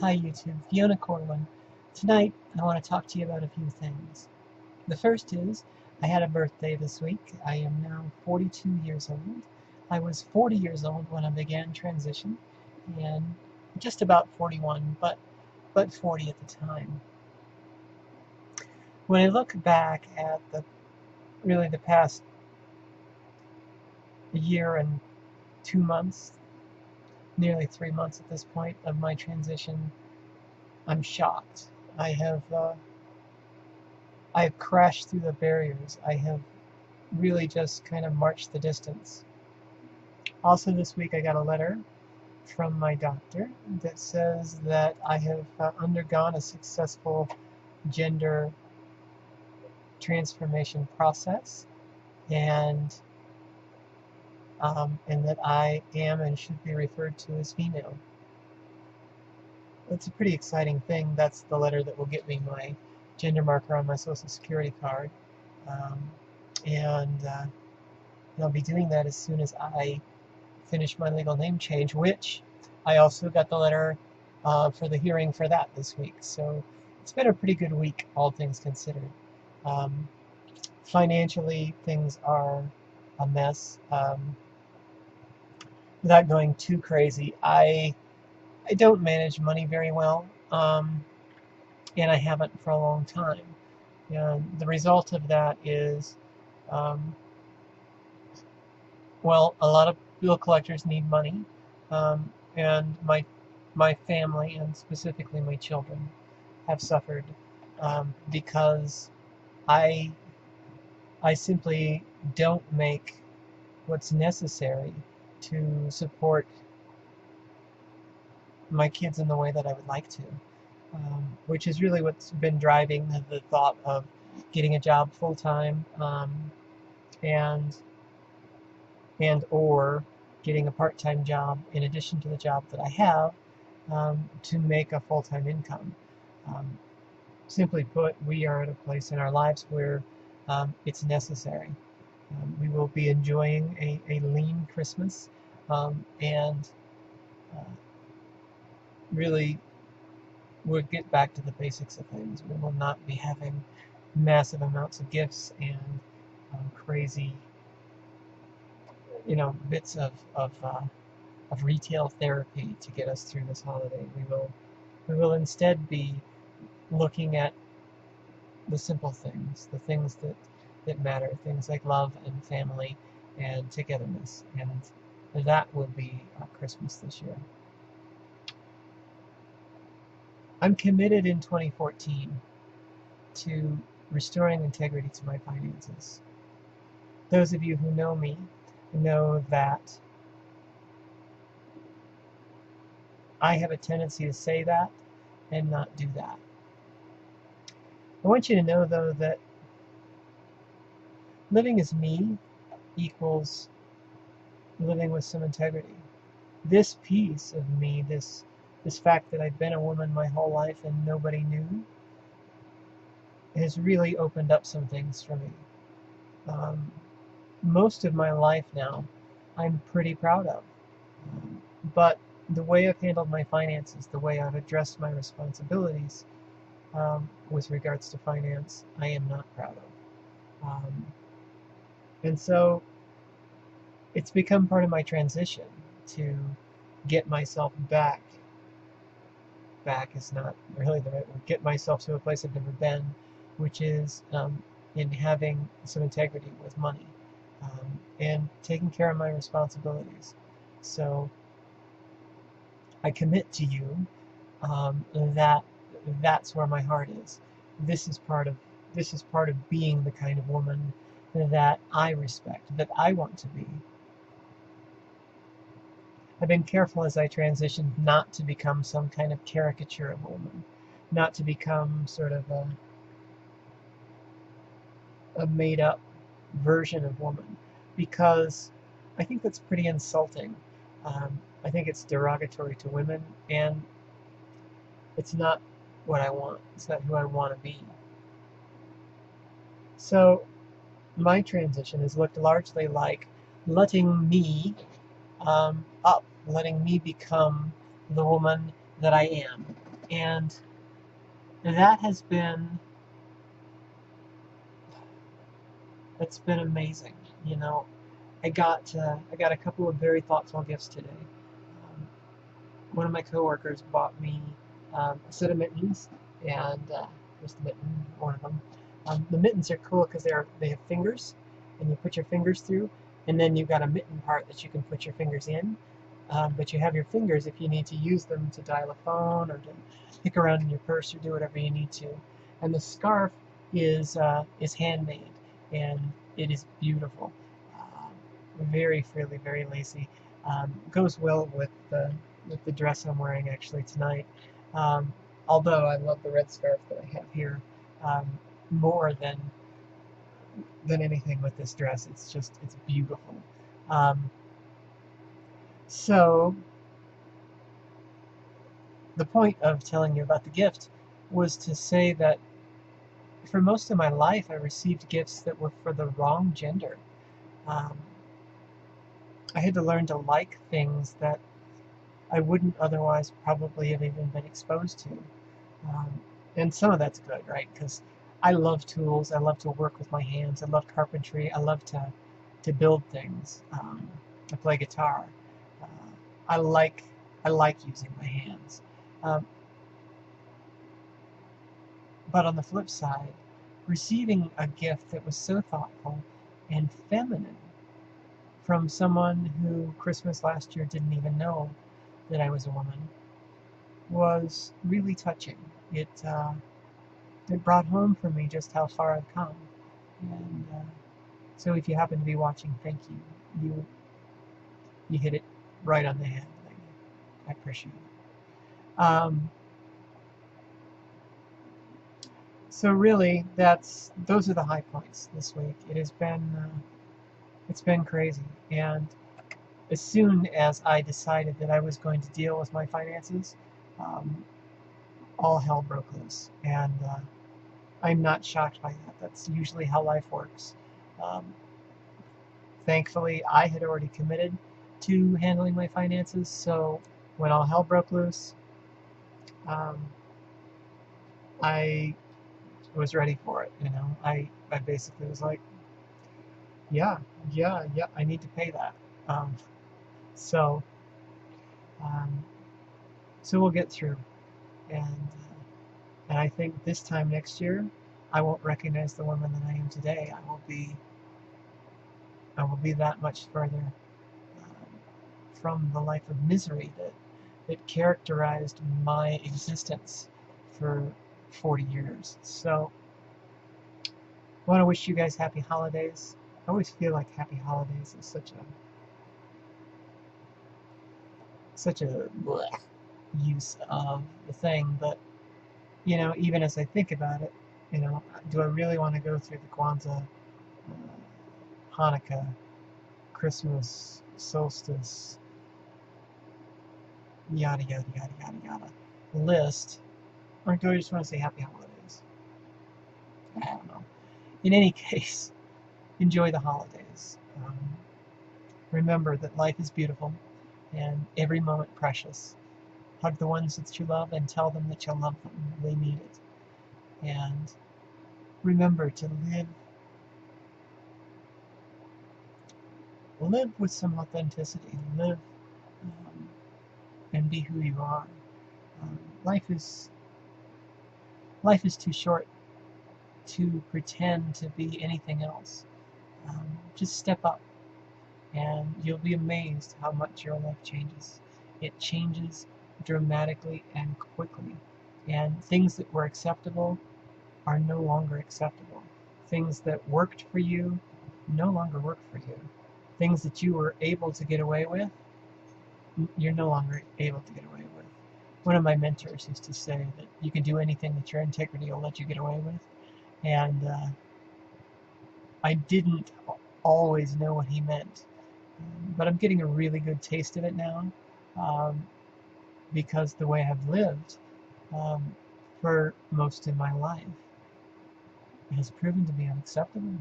Hi YouTube, Fiona Corwin. Tonight I want to talk to you about a few things. The first is, I had a birthday this week. I am now 42 years old. I was 40 years old when I began transition, and just about 41, but 40 at the time. When I look back at the past year and 2 months, nearly 3 months at this point of my transition, I'm shocked. I've crashed through the barriers. I have really just kind of marched the distance. Also this week I got a letter from my doctor that says that I have undergone a successful gender transformation process, and that I am and should be referred to as female. That's a pretty exciting thing. That's the letter that will get me my gender marker on my Social Security card. Um, and I'll be doing that as soon as I finish my legal name change, which I also got the letter for the hearing for that this week. So it's been a pretty good week, all things considered. Financially, things are a mess. Without going too crazy, I don't manage money very well, and I haven't for a long time. And the result of that is, well, a lot of bill collectors need money, and my family, and specifically my children, have suffered because I simply don't make what's necessary to support my kids in the way that I would like to, which is really what's been driving the thought of getting a job full-time, and or getting a part-time job in addition to the job that I have, to make a full-time income. Simply put, we are at a place in our lives where it's necessary. We will be enjoying a lean Christmas, and really we'll get back to the basics of things. We will not be having massive amounts of gifts and crazy, bits of retail therapy to get us through this holiday. We will instead be looking at the simple things, the things that matter, things like love and family and togetherness, and that will be our Christmas this year. I'm committed in 2014 to restoring integrity to my finances. Those of you who know me know that I have a tendency to say that and not do that. I want you to know, though, that living as me equals living with some integrity. This piece of me, this fact that I've been a woman my whole life and nobody knew, has really opened up some things for me. Most of my life now, I'm pretty proud of. But the way I've handled my finances, the way I've addressed my responsibilities with regards to finance, I am not proud of. And so it's become part of my transition to get myself back is not really the right word, get myself to a place I've never been, which is in having some integrity with money, and taking care of my responsibilities. So I commit to you that that's where my heart is. This is part of being the kind of woman that I respect, that I want to be. I've been careful as I transitioned not to become some kind of caricature of a woman, not to become sort of a made-up version of woman, because I think that's pretty insulting. I think it's derogatory to women, and it's not what I want. It's not who I want to be. So my transition has looked largely like letting me up, letting me become the woman that I am, And that has been, it's been amazing. You know, I got a couple of very thoughtful gifts today. Um, One of my coworkers bought me a set of mittens, and here's the mitten, one of them. The mittens are cool because they have fingers, and you put your fingers through, and then you've got a mitten part that you can put your fingers in. But you have your fingers if you need to use them to dial a phone or to pick around in your purse or do whatever you need to. And the scarf is handmade, and it is beautiful. Very frilly, very lacy. Goes well with the dress I'm wearing actually tonight. Um, Although I love the red scarf that I have here um, more than anything with this dress. It's beautiful. Um, so the point of telling you about the gift was to say that for most of my life I received gifts that were for the wrong gender. Um, I had to learn to like things that I wouldn't otherwise probably have even been exposed to. Um, and some of that's good, right? Because I love tools. I love to work with my hands. I love carpentry. I love to build things. I play guitar. Uh, I like I like using my hands. Um, but on the flip side, receiving a gift that was so thoughtful and feminine from someone who Christmas last year didn't even know that I was a woman was really touching. It brought home for me just how far I've come. And so if you happen to be watching, thank you. You hit it right on the head, lady. I appreciate it. So really, those are the high points this week. It's been crazy, and as soon as I decided that I was going to deal with my finances, um, all hell broke loose, and I'm not shocked by that. That's usually how life works. Um, Thankfully, I had already committed to handling my finances, so when all hell broke loose, um, I was ready for it. You know, I basically was like, yeah, yeah, I need to pay that. Um, so, um, so we'll get through, and I think this time next year, I won't recognize the woman that I am today. I will be that much further from the life of misery that characterized my existence for 40 years. So I want to wish you guys happy holidays. I always feel like happy holidays is such a bleh use of the thing, but you know, even as I think about it, you know, do I really want to go through the Kwanzaa, Hanukkah, Christmas, solstice, yada yada yada yada yada list, or do I just want to say happy holidays? I don't know. In any case, enjoy the holidays. Remember that life is beautiful and every moment precious. Hug the ones that you love and tell them that you love them. They need it. And remember to live with some authenticity. Live um, and be who you are. Um, life is life is too short to pretend to be anything else. Just step up, and you'll be amazed how much your life changes. It changes dramatically and quickly, and things that were acceptable are no longer acceptable. Things that worked for you no longer work for you. Things that you were able to get away with, you're no longer able to get away with. One of my mentors used to say that you can do anything that your integrity will let you get away with, and I didn't always know what he meant, but I'm getting a really good taste of it now, um, because the way I've lived um, for most of my life has proven to be unacceptable.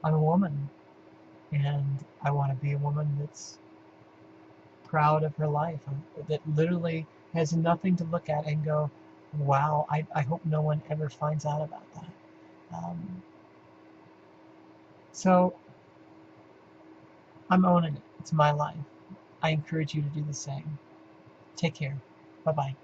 I'm a woman, and I want to be a woman that's proud of her life, that literally has nothing to look at and go, wow, I hope no one ever finds out about that. So I'm owning it. It's my life. I encourage you to do the same. Take care. Bye-bye.